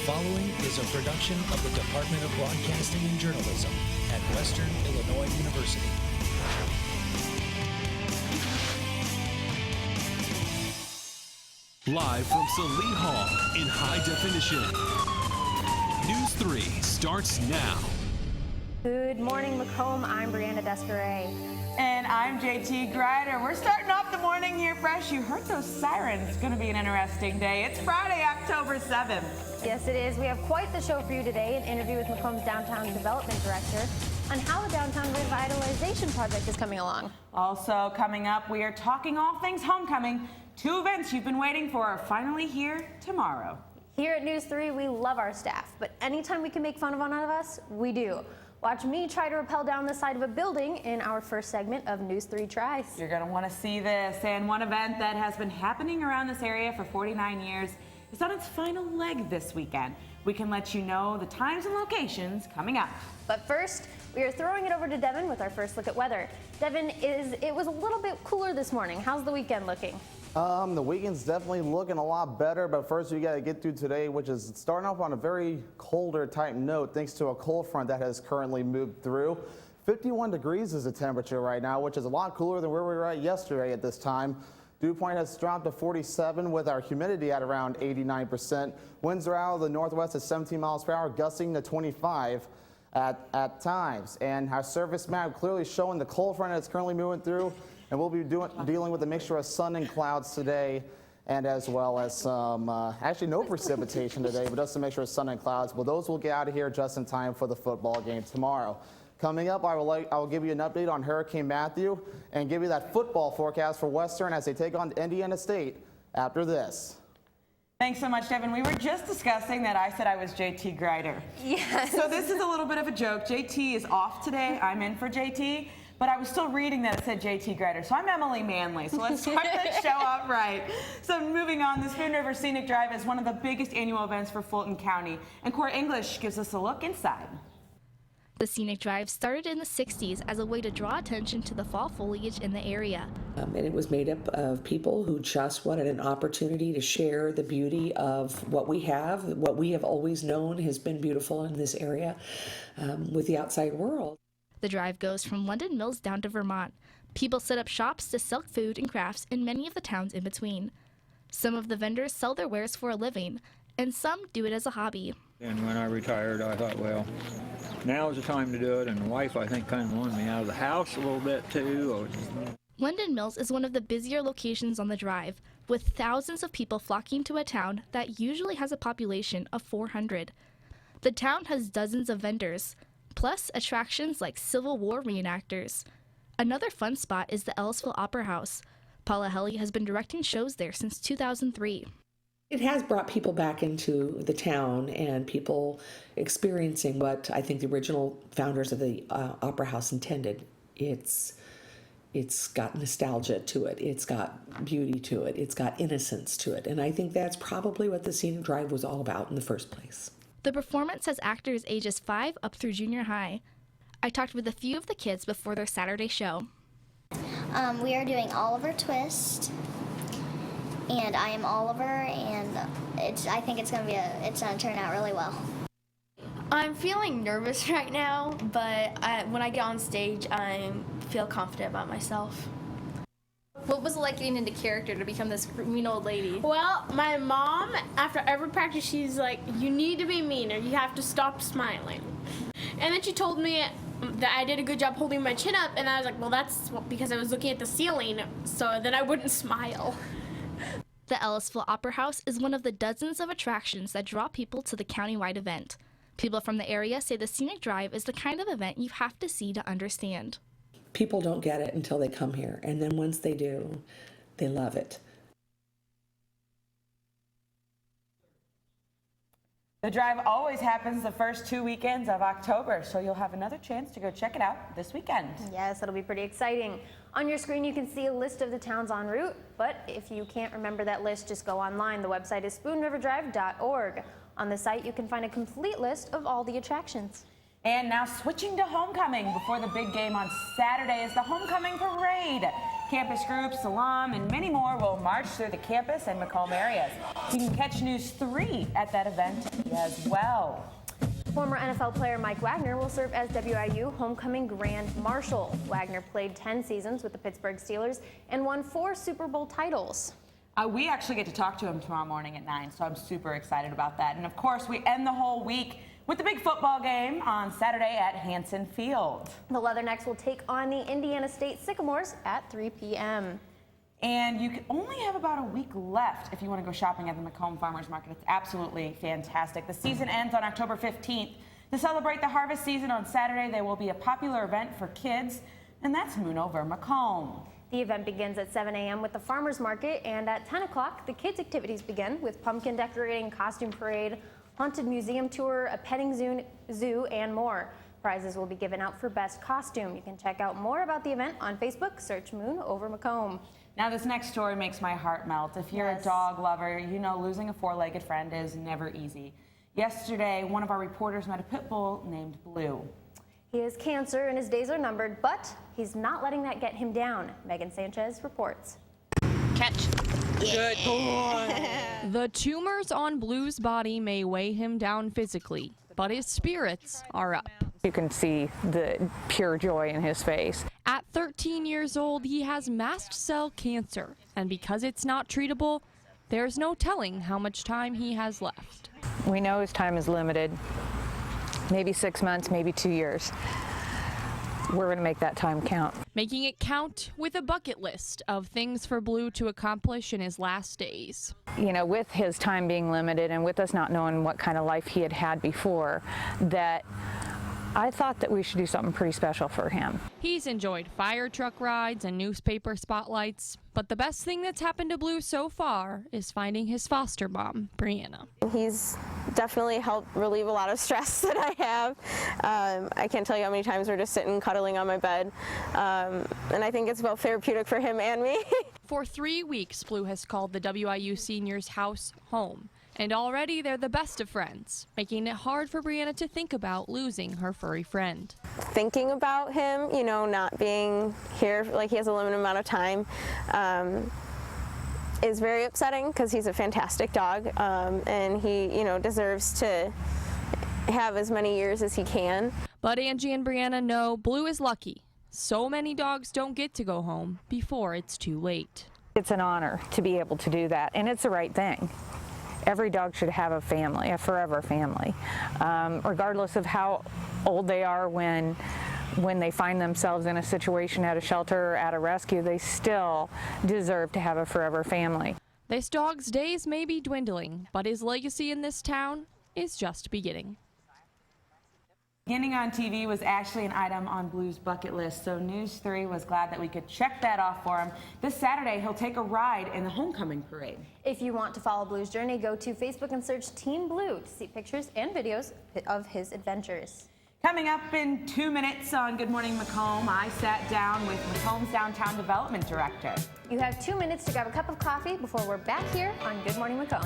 following is a production of the Department of Broadcasting and Journalism at Western Illinois University. Live from Salee Hall in high definition. News 3 starts now. Good morning, Macomb. I'm Brianna Descaray. And I'm JT Grider. We're starting off the morning here fresh. You heard those sirens. It's going to be an interesting day. It's Friday, October 7th. Yes, it is. We have quite the show for you today. An interview with Macomb's Downtown Development Director on how the Downtown Revitalization Project is coming along. Also coming up, we are talking all things homecoming. 2 events you've been waiting for are finally here tomorrow. Here at News 3, we love our staff, but anytime we can make fun of one of us, we do. Watch me try to rappel down the side of a building in our first segment of News 3 Tries. You're going to want to see this. And one event that has been happening around this area for 49 years is on its final leg this weekend. We can let you know the times and locations coming up. But first, we are throwing it over to Devin with our first look at weather. Devin, it was a little bit cooler this morning. How's the weekend looking? The weekend's definitely looking a lot better, but first we got to get through today, which is starting off on a very colder type note thanks to a cold front that has currently moved through. 51 degrees is the temperature right now, which is a lot cooler than where we were at yesterday at this time. Dew point has dropped to 47 with our humidity at around 89%. Winds are out of the northwest at 17 miles per hour, gusting to 25 at times. And our surface map clearly showing the cold front that's currently moving through. And we'll be dealing with a mixture of sun and clouds today, and as well as some, actually no precipitation today, but just a mixture of sun and clouds. Well, those will get out of here just in time for the football game tomorrow. Coming up, I will give you an update on Hurricane Matthew and give you that football forecast for Western as they take on Indiana State after this. Thanks so much, Devin. We were just discussing that I said I was JT Grider. Yes. So this is a little bit of a joke. JT is off today. I'm in for JT. But I was still reading that it said JT Grider, so I'm Emily Manley. So let's start the show off right. So moving on, the Spoon River Scenic Drive is one of the biggest annual events for Fulton County, and Cora English gives us a look inside. The Scenic Drive started in the 60s as a way to draw attention to the fall foliage in the area. And it was made up of people who just wanted an opportunity to share the beauty of what we have always known has been beautiful in this area with the outside world. The drive goes from London Mills down to Vermont. People set up shops to sell food and crafts in many of the towns in between. Some of the vendors sell their wares for a living, and some do it as a hobby. And when I retired, I thought, well, now is the time to do it. And the wife, I think, kind of wanted me out of the house a little bit, too. London Mills is one of the busier locations on the drive, with thousands of people flocking to a town that usually has a population of 400. The town has dozens of vendors, plus attractions like Civil War reenactors. Another fun spot is the Ellisville Opera House. Paula Helly has been directing shows there since 2003. It has brought people back into the town and people experiencing what I think the original founders of the Opera House intended. It's got nostalgia to it. It's got beauty to it. It's got innocence to it. And I think that's probably what the Scenic Drive was all about in the first place. The performance has actors ages 5 up through junior high. I talked with a few of the kids before their Saturday show. We are doing Oliver Twist, and I am Oliver, and I think it's gonna turn out really well. I'm feeling nervous right now, but when I get on stage, I feel confident about myself. What was it like getting into character to become this mean old lady? Well, my mom, after every practice, she's like, you need to be meaner. You have to stop smiling. And then she told me that I did a good job holding my chin up, and I was like, well, that's because I was looking at the ceiling, so then I wouldn't smile. The Ellisville Opera House is one of the dozens of attractions that draw people to the countywide event. People from the area say the Scenic Drive is the kind of event you have to see to understand. People don't get it until they come here, and then once they do, they love it. The drive always happens the first 2 weekends of October, so you'll have another chance to go check it out this weekend. Yes, it'll be pretty exciting. On your screen, you can see a list of the towns en route, but if you can't remember that list, just go online. The website is spoonriverdrive.org. On the site, you can find a complete list of all the attractions. And now switching to homecoming before the big game on Saturday is the homecoming parade. Campus groups, alum, and many more will march through the campus and Macomb areas. You can catch News 3 at that event as well. Former NFL player Mike Wagner will serve as WIU Homecoming Grand Marshal. Wagner played 10 seasons with the Pittsburgh Steelers and won 4 Super Bowl titles. We actually get to talk to him tomorrow morning at 9, so I'm super excited about that. And of course, we end the whole week with the big football game on Saturday at Hanson Field. The Leathernecks will take on the Indiana State Sycamores at 3 p.m. And you only have about a week left if you want to go shopping at the Macomb Farmers Market. It's absolutely fantastic. The season ends on October 15th. To celebrate the harvest season on Saturday, there will be a popular event for kids, and that's Moon Over Macomb. The event begins at 7 a.m. with the farmers market, and at 10 o'clock, the kids' activities begin with pumpkin decorating, costume parade, haunted museum tour, a petting zoo, and more. Prizes will be given out for best costume. You can check out more about the event on Facebook. Search Moon Over Macomb. Now, this next story makes my heart melt. If you're a dog lover, you know losing a four-legged friend is never easy. Yesterday, one of our reporters met a pit bull named Blue. He has cancer and his days are numbered, but he's not letting that get him down. Megan Sanchez reports. Catch. Good boy. The tumors on Blue's body may weigh him down physically, but his spirits are up. You can see the pure joy in his face. At 13 years old, he has mast cell cancer, and because it's not treatable, there's no telling how much time he has left. We know his time is limited, maybe 6 months, maybe 2 years. We're going to make that time count. Making it count with a bucket list of things for Blue to accomplish in his last days. You know, with his time being limited and with us not knowing what kind of life he had had before, that I thought that we should do something pretty special for him. He's enjoyed fire truck rides and newspaper spotlights, but the best thing that's happened to Blue so far is finding his foster mom, Brianna. He's definitely helped relieve a lot of stress that I have. I can't tell you how many times we're just sitting cuddling on my bed, and I think it's both therapeutic for him and me. For 3 weeks, Blue has called the WIU seniors' house home. And already they're the best of friends, making it hard for Brianna to think about losing her furry friend. Thinking about him, you know, not being here, like he has a limited amount of time, is very upsetting because he's a fantastic dog, and he, you know, deserves to have as many years as he can. But Angie and Brianna know Blue is lucky. So many dogs don't get to go home before it's too late. It's an honor to be able to do that, and it's the right thing. Every dog should have a family, a forever family, regardless of how old they are when they find themselves in a situation at a shelter or at a rescue. They still deserve to have a forever family. This dog's days may be dwindling, but his legacy in this town is just beginning. Getting on TV was actually an item on Blue's bucket list, so News 3 was glad that we could check that off for him. This Saturday, he'll take a ride in the homecoming parade. If you want to follow Blue's journey, go to Facebook and search Teen Blue to see pictures and videos of his adventures. Coming up in 2 minutes on Good Morning Macomb, I sat down with Macomb's Downtown Development Director. You have 2 minutes to grab a cup of coffee before we're back here on Good Morning Macomb.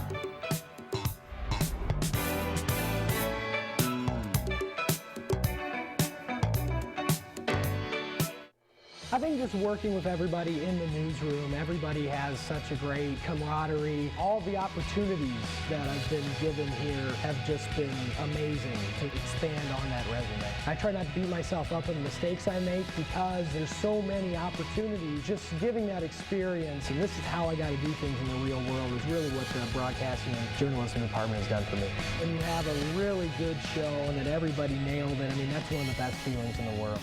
I think just working with everybody in the newsroom, everybody has such a great camaraderie. All the opportunities that I've been given here have just been amazing to expand on that resume. I try not to beat myself up on the mistakes I make because there's so many opportunities. Just giving that experience, and this is how I got to do things in the real world, is really what the broadcasting and journalism department has done for me. When you have a really good show and that everybody nailed it, I mean, that's one of the best feelings in the world.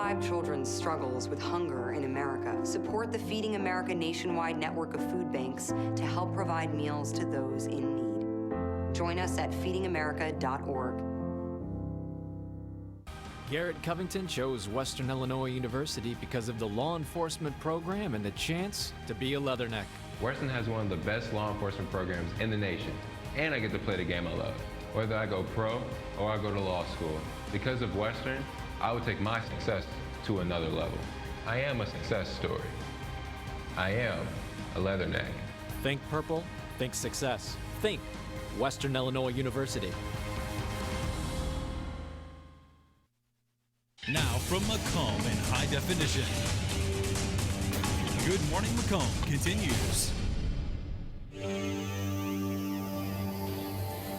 5 children struggles with hunger in America. Support the Feeding America nationwide network of food banks to help provide meals to those in need. Join us at feedingamerica.org. Garrett Covington chose Western Illinois University because of the law enforcement program and the chance to be a leatherneck. Western has one of the best law enforcement programs in the nation, and I get to play the game I love. Whether I go pro or I go to law school, because of Western, I would take my success to another level. I am a success story. I am a leatherneck. Think purple, think success. Think Western Illinois University. Now from Macomb in high definition. Good Morning Macomb continues.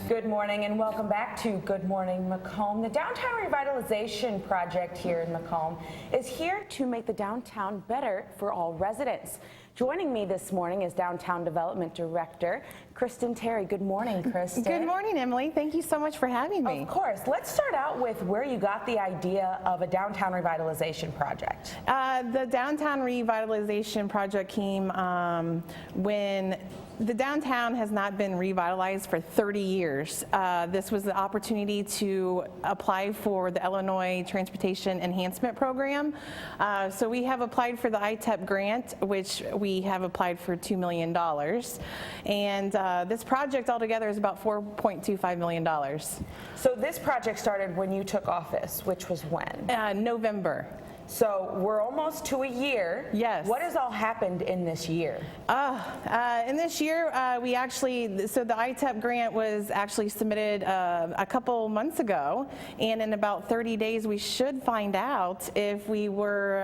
Good morning and welcome back to Good Morning Macomb. The Downtown Revitalization Project here in Macomb is here to make the downtown better for all residents. Joining me this morning is Downtown Development Director Kristen Terry. Good morning, Kristen. Good morning, Emily. Thank you so much for having me. Of course. Let's start out with where you got the idea of a downtown revitalization project. The Downtown Revitalization Project came when the downtown has not been revitalized for 30 years. This was the opportunity to apply for the Illinois Transportation Enhancement Program. So we have applied for the ITEP grant, which we have applied for $2 million. And this project altogether is about $4.25 million. So this project started when you took office, which was when? November. So we're almost to a year. Yes. What has all happened in this year? In this year, we actually, so the ITEP grant was actually submitted a couple months ago, and in about 30 days we should find out if we were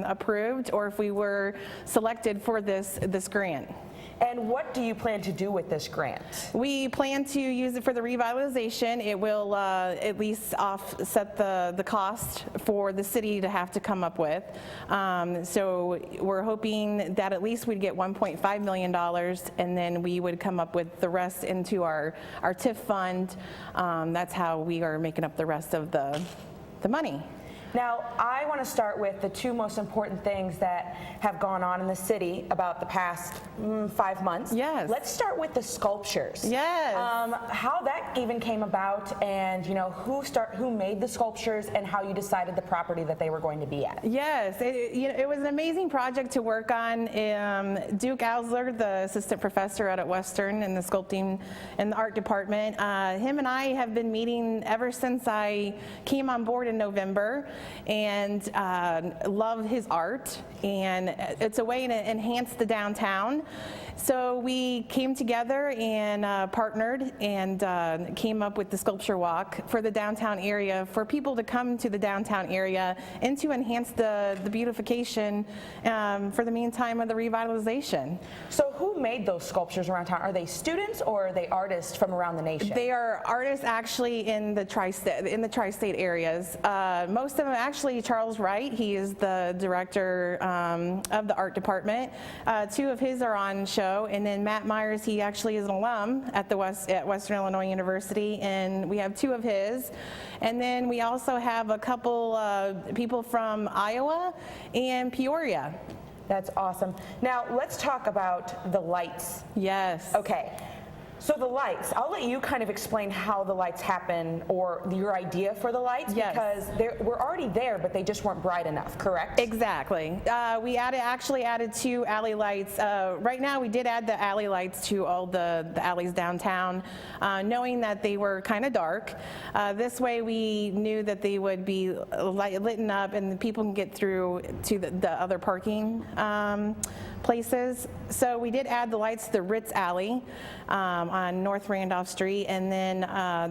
approved or if we were selected for this grant. And what do you plan to do with this grant? We plan to use it for the revitalization. It will at least offset the cost for the city to have to come up with. So we're hoping that at least we'd get $1.5 million, and then we would come up with the rest into our TIF fund. That's how we are making up the rest of the money. Now, I want to start with the two most important things that have gone on in the city about the past 5 months. Yes. Let's start with the sculptures. Yes. How that even came about, and who made the sculptures, and how you decided the property that they were going to be at. Yes, it was an amazing project to work on. Duke Ausler, the assistant professor out at Western in the sculpting and the art department, him and I have been meeting ever since I came on board in November, and love his art, and it's a way to enhance the downtown. So we came together and partnered and came up with the sculpture walk for the downtown area, for people to come to the downtown area and to enhance the beautification for the meantime of the revitalization. So who made those sculptures around town? Are they students or are they artists from around the nation? They are artists actually in the tri-state areas. Most of them actually, Charles Wright, he is the director of the art department. Two of his are on show. And then Matt Myers, he actually is an alum at Western Illinois University, and we have two of his. And then we also have a couple people from Iowa and Peoria. That's awesome. Now let's talk about the lights. Yes. Okay. So the lights, I'll let you kind of explain how the lights happen, or your idea for the lights, yes. Because we're already there, but they just weren't bright enough, correct? Exactly. We actually added 2 alley lights. Right now we did add the alley lights to all the alleys downtown, knowing that they were kind of dark. This way we knew that they would be lit up and people can get through to the other parking places. So we did add the lights to the Ritz Alley on North Randolph Street, and then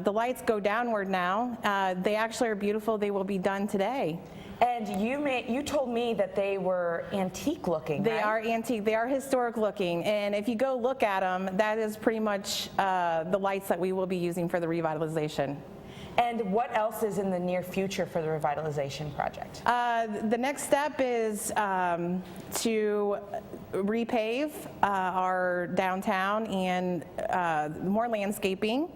the lights go downward now. They actually are beautiful. They will be done today. And you told me that they were antique looking. They are antique. They are historic looking. And if you go look at them, that is pretty much the lights that we will be using for the revitalization. And what else is in the near future for the revitalization project? The next step is to repave our downtown and more landscaping.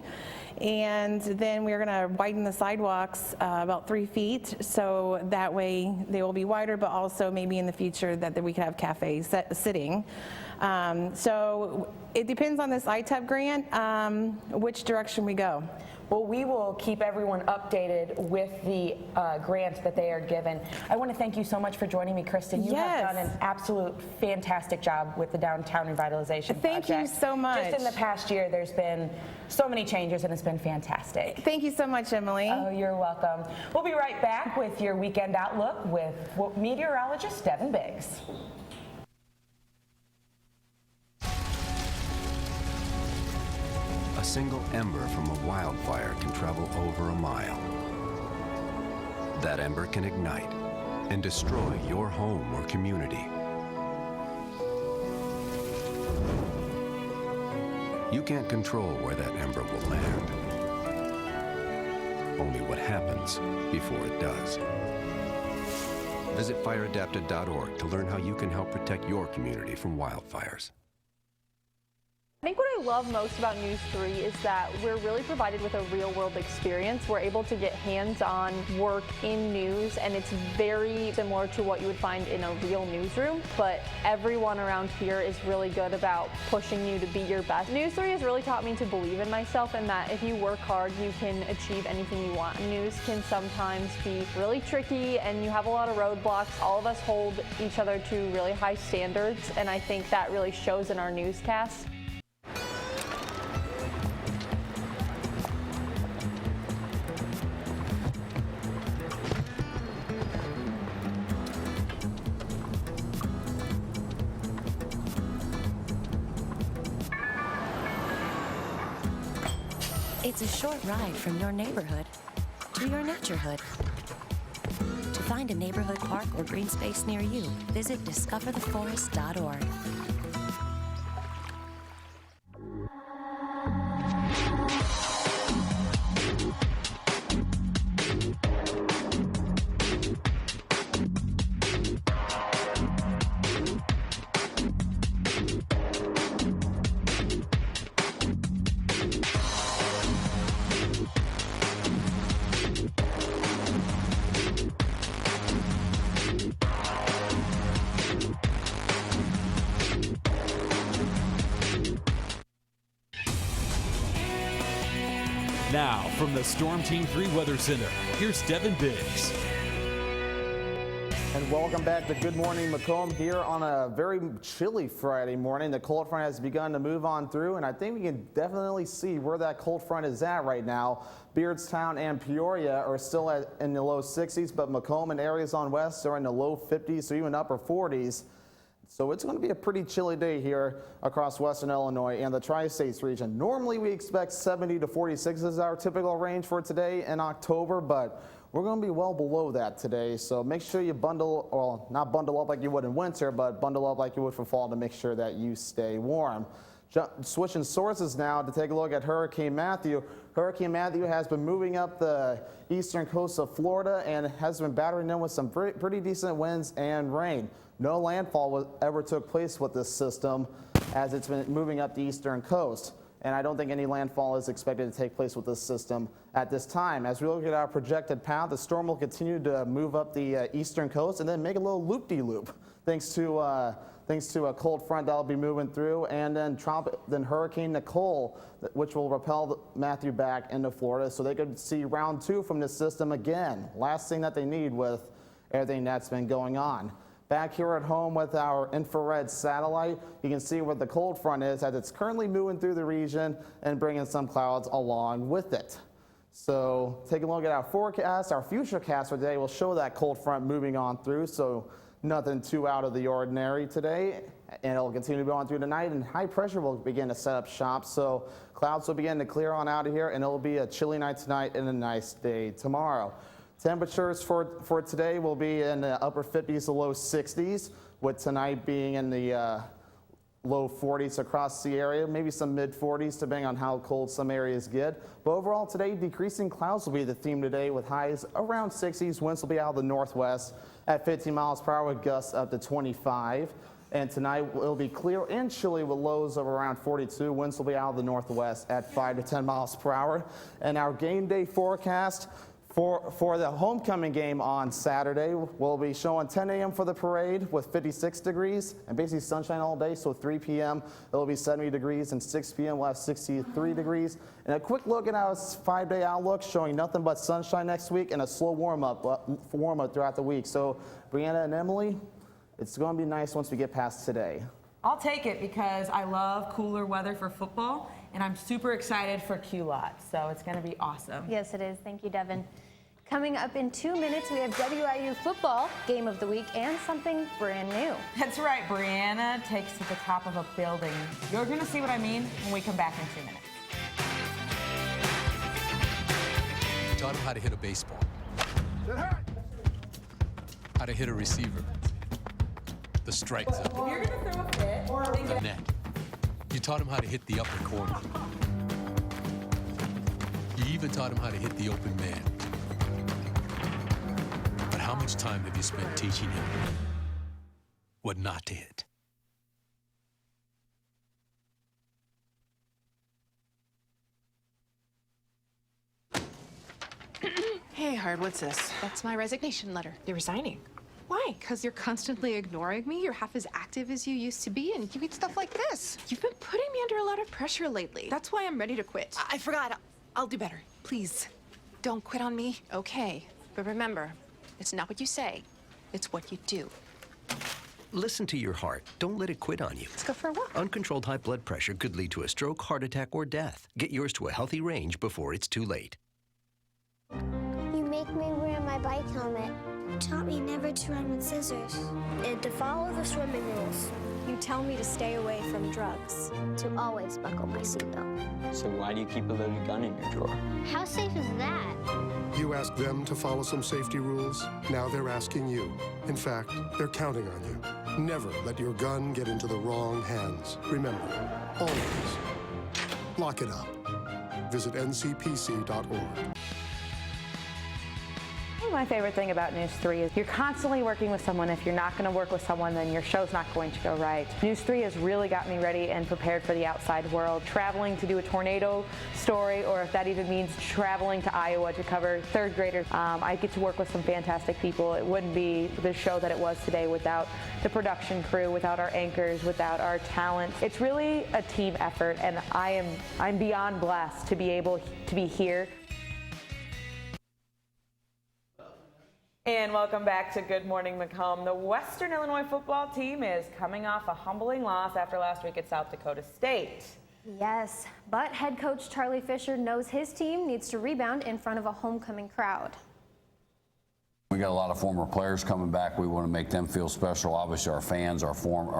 And then we're going to widen the sidewalks about 3 feet, so that way they will be wider, but also maybe in the future that we could have cafes sitting. So it depends on this ITEP grant, which direction we go. Well, we will keep everyone updated with the grant that they are given. I want to thank you so much for joining me, Kristen. You have done an absolute fantastic job with the downtown revitalization project. Thank you so much. Just in the past year, there's been so many changes, and it's been fantastic. Thank you so much, Emily. Oh, you're welcome. We'll be right back with your weekend outlook with meteorologist Devin Biggs. A single ember from a wildfire can travel over a mile. That ember can ignite and destroy your home or community. You can't control where that ember will land. Only what happens before it does. Visit fireadapted.org to learn how you can help protect your community from wildfires. I think what I love most about News 3 is that we're really provided with a real-world experience. We're able to get hands-on work in news, and it's very similar to what you would find in a real newsroom, but everyone around here is really good about pushing you to be your best. News 3 has really taught me to believe in myself, and that if you work hard, you can achieve anything you want. News can sometimes be really tricky, and you have a lot of roadblocks. All of us hold each other to really high standards, and I think that really shows in our newscasts. It's a short ride from your neighborhood to your naturehood. To find a neighborhood park or green space near you, visit discovertheforest.org. Now, from the Storm Team 3 Weather Center, here's Devin Biggs. And welcome back to Good Morning Macomb here on a very chilly Friday morning. The cold front has begun to move on through, and I think we can definitely see where that cold front is at right now. Beardstown and Peoria are still in the low 60s, but Macomb and areas on west are in the low 50s, or even upper 40s. So it's going to be a pretty chilly day here across western Illinois and the Tri-States region. Normally we expect 70 to 46 is our typical range for today in October, but we're going to be well below that today. So make sure you bundle, or not bundle up like you would in winter, but bundle up like you would for fall to make sure that you stay warm. Switching sources now to take a look at Hurricane Matthew. Hurricane Matthew has been moving up the eastern coast of Florida and has been battering them with some pretty decent winds and rain. No landfall ever took place with this system as it's been moving up the eastern coast. And I don't think any landfall is expected to take place with this system at this time. As we look at our projected path, the storm will continue to move up the eastern coast and then make a little loop-de-loop thanks to a cold front that will be moving through, and then Hurricane Nicole, which will repel Matthew back into Florida, so they could see round 2 from this system again. Last thing that they need with everything that's been going on. Back here at home with our infrared satellite, you can see where the cold front is as it's currently moving through the region and bringing some clouds along with it. So taking a look at our forecast, our future cast for today will show that cold front moving on through, so nothing too out of the ordinary today, and it'll continue to go on through tonight, and high pressure will begin to set up shop, so clouds will begin to clear on out of here, and it'll be a chilly night tonight and a nice day tomorrow. Temperatures for today will be in the upper 50s to low 60s, with tonight being in the low 40s across the area, maybe some mid 40s depending on how cold some areas get. But overall today, decreasing clouds will be the theme today with highs around 60s. Winds will be out of the northwest at 15 miles per hour with gusts up to 25. And tonight it'll be clear and chilly with lows of around 42. Winds will be out of the northwest at 5 to 10 miles per hour. And our game day forecast for the homecoming game on Saturday, we'll be showing 10 a.m. for the parade with 56 degrees and basically sunshine all day. So 3 p.m. it'll be 70 degrees and 6 p.m. we'll have 63 degrees. And a quick look at our 5-day outlook showing nothing but sunshine next week and a slow warm up throughout the week. So Brianna and Emily, it's going to be nice once we get past today. I'll take it because I love cooler weather for football, and I'm super excited for Q-Lot, so it's going to be awesome. Yes, it is. Thank you, Devin. Coming up in 2 minutes, we have WIU football, game of the week, and something brand new. That's right, Brianna takes to the top of a building. You're going to see what I mean when we come back in 2 minutes. Taught him how to hit a baseball, how to hit a receiver, the strike zone, If you're going to throw a fit, the net. You taught him how to hit the upper corner. You even taught him how to hit the open man. But how much time have you spent teaching him what not to hit? Hey, Hard, what's this? That's my resignation letter. You're resigning? Why? Because you're constantly ignoring me. You're half as active as you used to be, and you eat stuff like this. You've been putting me under a lot of pressure lately. That's why I'm ready to quit. I forgot. I'll do better. Please, don't quit on me. Okay. But remember, it's not what you say. It's what you do. Listen to your heart. Don't let it quit on you. Let's go for a walk. Uncontrolled high blood pressure could lead to a stroke, heart attack, or death. Get yours to a healthy range before it's too late. You make me wear my bike helmet. You taught me never to run with scissors. And to follow the swimming rules. You tell me to stay away from drugs. To always buckle my seatbelt. So why do you keep a loaded gun in your drawer? How safe is that? You asked them to follow some safety rules. Now they're asking you. In fact, they're counting on you. Never let your gun get into the wrong hands. Remember, always lock it up. Visit ncpc.org. My favorite thing about NEWS3 is you're constantly working with someone. If you're not going to work with someone, then your show's not going to go right. NEWS3 has really got me ready and prepared for the outside world. Traveling to do a tornado story, or if that even means traveling to Iowa to cover third graders, I get to work with some fantastic people. It wouldn't be the show that it was today without the production crew, without our anchors, without our talent. It's really a team effort, and I'm beyond blessed to be able to be here. And welcome back to Good Morning Macomb. The Western Illinois football team is coming off a humbling loss after last week at South Dakota State. Yes, but head coach Charlie Fisher knows his team needs to rebound in front of a homecoming crowd. We got a lot of former players coming back. We want to make them feel special. Obviously, our fans, our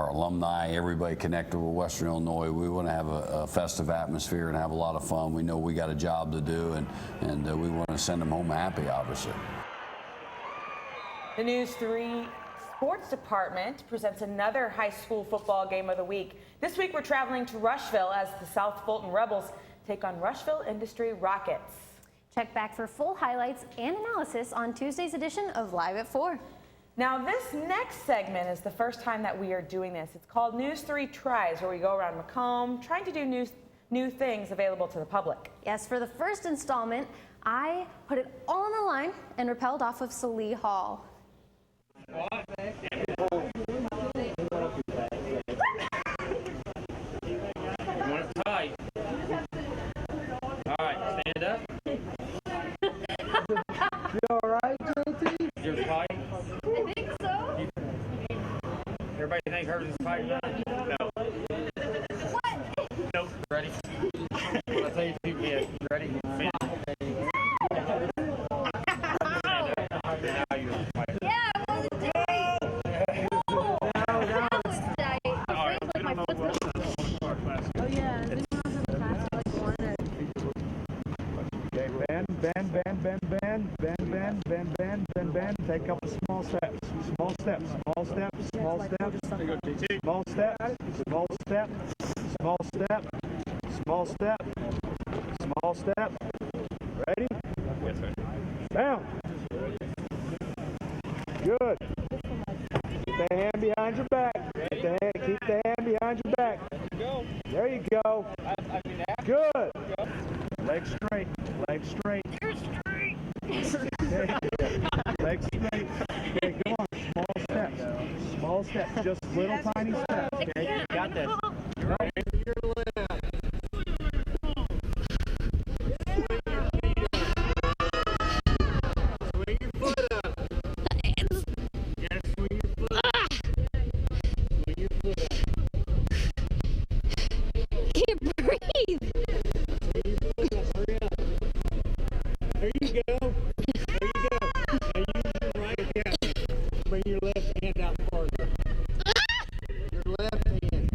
alumni, everybody connected with Western Illinois. We want to have a festive atmosphere and have a lot of fun. We know we got a job to do, and we want to send them home happy, obviously. The NEWS3 Sports Department presents another high school football game of the week. This week we're traveling to Rushville as the South Fulton Rebels take on Rushville Industry Rockets. Check back for full highlights and analysis on Tuesday's edition of Live at 4. Now this next segment is the first time that we are doing this. It's called NEWS3 Tries, where we go around Macomb trying to do new things available to the public. Yes, for the first installment, I put it all on the line and rappelled off of Salee Hall. Tight. All right, stand up. You all right, JT? You're tight. I think so. Everybody think hers is tight enough? No. What? Nope. Ready? I'll tell you two kids. Ready? Finish. Bend. Take a couple small steps. Small steps. Small step, small step, small step, small step, small step. Ready? Yes, sir. Down. Good. Keep the hand behind your back. Keep the hand behind your back. There you go. Good. Legs straight. Legs straight. You're straight. Legs straight. Okay, come on. Small steps. Small steps. Just little tiny steps. Okay, you got this. Right. Your left. Swing your foot up. You gotta swing your foot up. Swing your foot up. Can't breathe. Swing your foot up. Hurry up. There you go. There you go. Now use your right hand. Bring your left hand out farther. Your left hand.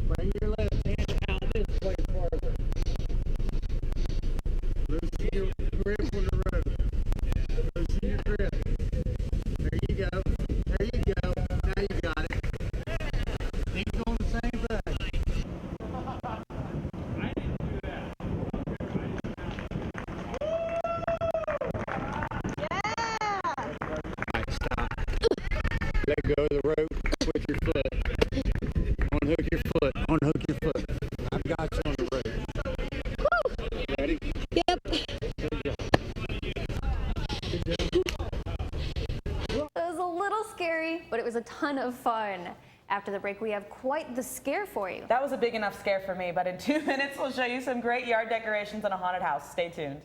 Bring your left hand out this way farther. Loosen your grip on the rope. Loosen your grip. There you go. There you go. Now you got it. Keep doing the same thing. Let go of the rope with your foot. Unhook your foot. Unhook your foot. I've got you on the rope. Ready? Yep. It was a little scary, but it was a ton of fun. After the break, we have quite the scare for you. That was a big enough scare for me, but in 2 minutes we'll show you some great yard decorations in a haunted house. Stay tuned.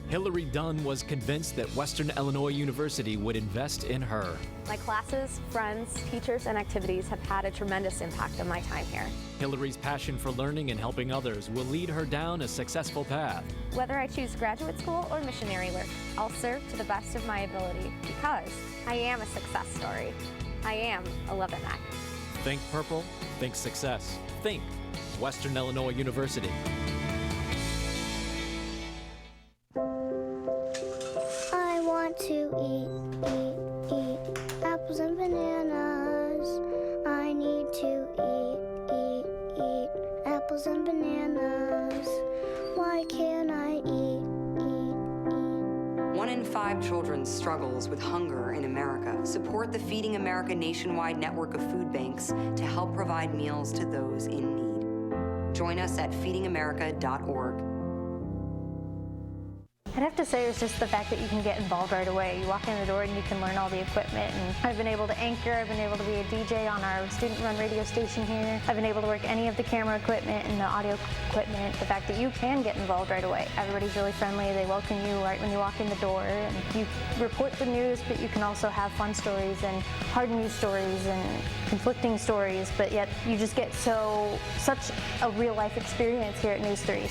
Hillary Dunn was convinced that Western Illinois University would invest in her. My classes, friends, teachers, and activities have had a tremendous impact on my time here. Hillary's passion for learning and helping others will lead her down a successful path. Whether I choose graduate school or missionary work, I'll serve to the best of my ability because I am a success story. I am a Lebanon. Think purple, think success. Think Western Illinois University. I want to eat apples and bananas. I need to eat apples and bananas. Why can't I eat? 1 in 5 children struggles with hunger in America. Support the Feeding America nationwide network of food banks to help provide meals to those in need. Join us at feedingamerica.org. I'd have to say it was just the fact that you can get involved right away. You walk in the door and you can learn all the equipment. And I've been able to anchor, I've been able to be a DJ on our student-run radio station here. I've been able to work any of the camera equipment and the audio equipment. The fact that you can get involved right away. Everybody's really friendly. They welcome you right when you walk in the door. And you report the news, but you can also have fun stories and hard news stories and conflicting stories. But yet you just get such a real-life experience here at News 3.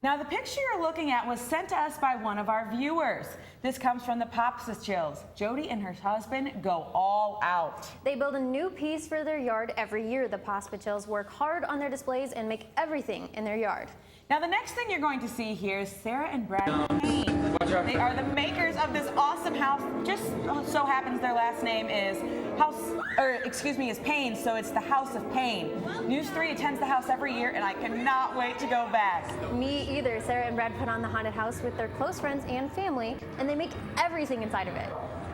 Now the picture you're looking at was sent to us by one of our viewers. This comes from the Popsicles. Jody and her husband go all out. They build a new piece for their yard every year. The Popsicles work hard on their displays and make everything in their yard. Now the next thing you're going to see here is Sarah and Brad Payne. They are the makers of this awesome house. Just so happens their last name is Payne, so it's the House of Payne. News 3 attends the house every year, and I cannot wait to go back. Me either. Sarah and Brad put on the haunted house with their close friends and family, and they make everything inside of it.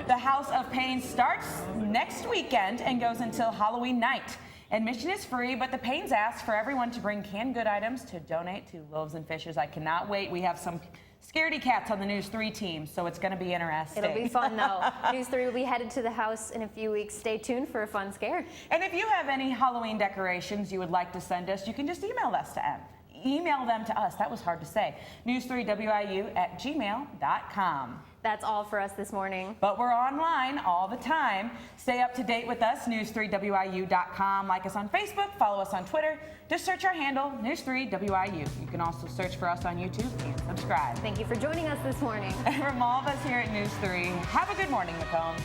The House of Payne starts next weekend and goes until Halloween night. Admission is free, but the Paynes ask for everyone to bring canned good items to donate to Loaves and Fishes. I cannot wait. We have some scaredy cats on the News 3 team, so it's going to be interesting. It'll be fun, though. News 3 will be headed to the house in a few weeks. Stay tuned for a fun scare. And if you have any Halloween decorations you would like to send us, you can just email us to email them to us. That was hard to say. news3wiu@gmail.com. That's all for us this morning. But we're online all the time. Stay up to date with us, news3wiu.com. Like us on Facebook, follow us on Twitter. Just search our handle, News3WIU. You can also search for us on YouTube and subscribe. Thank you for joining us this morning. From all of us here at News 3, have a good morning, Macomb.